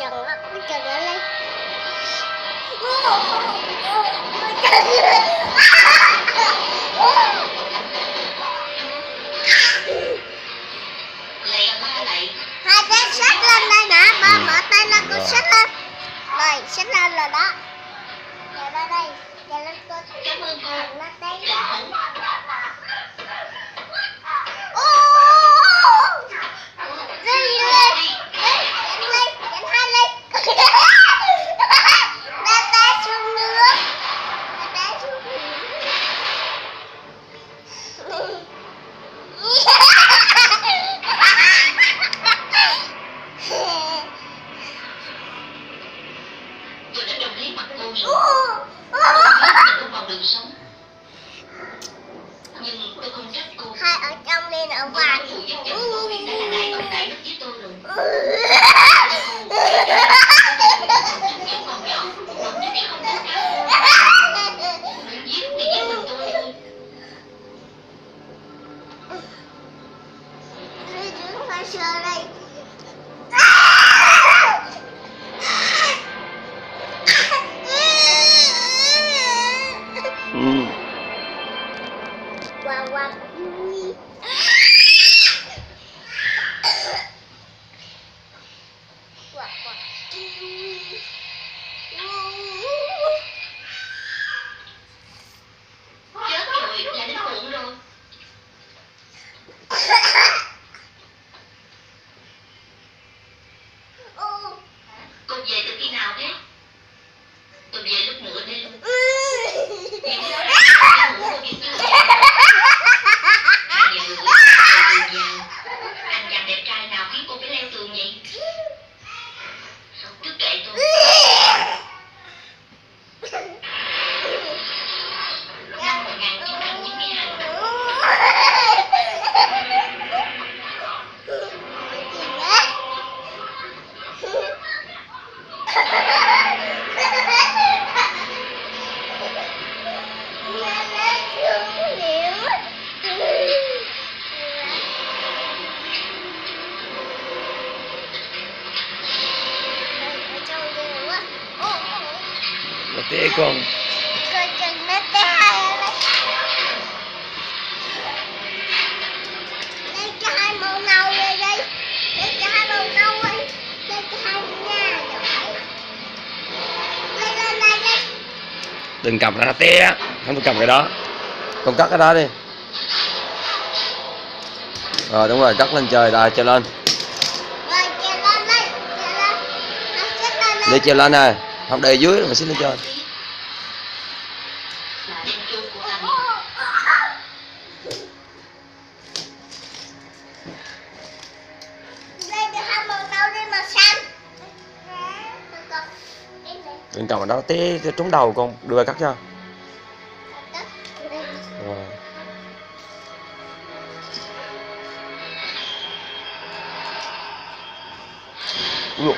trần lắm, cái trần ở đây. Hai cái xách lên đây nè, ba mở tay lên con xách lên. Rồi, xách lên rồi đó. Chờ ra đây, chờ lên con. Cảm ơn con. Nó tay. Tôi đã đồng ý mặt cô rồi. Tôi biết cô còn đường sống. Nhưng tôi không trách cô. Hai ở trong đi ở ngoài. Cô giúp chồng tôi đã là đại công đại đức với tôi rồi. Những con nhỏ, một nhất là không tất cả. Giết thì giết mình tôi thôi. Đi đứng phải sờ đây. Wow, wow. Wow, wow. Chết rồi, là đến muộn rồi. Cô về từ khi nào thế? Tôi về lúc nửa đêm. Nhiều đó là ngủ cô kiếm chưa? Hai giờ rưỡi, từ nhà. Anh chàng đẹp trai nào khiến cô phải leo tường vậy? Cứ kệ tôi. Năm 1992. Nó té con. Coi chừng nó té hai đây. Lấy cho hai màu nâu đây đi. Lấy cho hai màu nâu đi. Lấy cho hai nha giỏi. Lấy lên đây đi. Đừng cầm nó té. Không được cầm cái đó. Con cắt cái đó đi. Rồi đúng rồi, cắt lên trời rồi, treo lên. Rồi treo lên đi. Treo lên. Nó xích lên Để đi. treo lên này. Không để dưới mà xích lên trên. Tên chú của anh. Lấy cho hai màu nâu đi màu xanh. Con. Em đây. Đừng cầm vào đó té trúng đầu con. Đưa ra cắt cho. Cắt. Rồi. Ui dồi.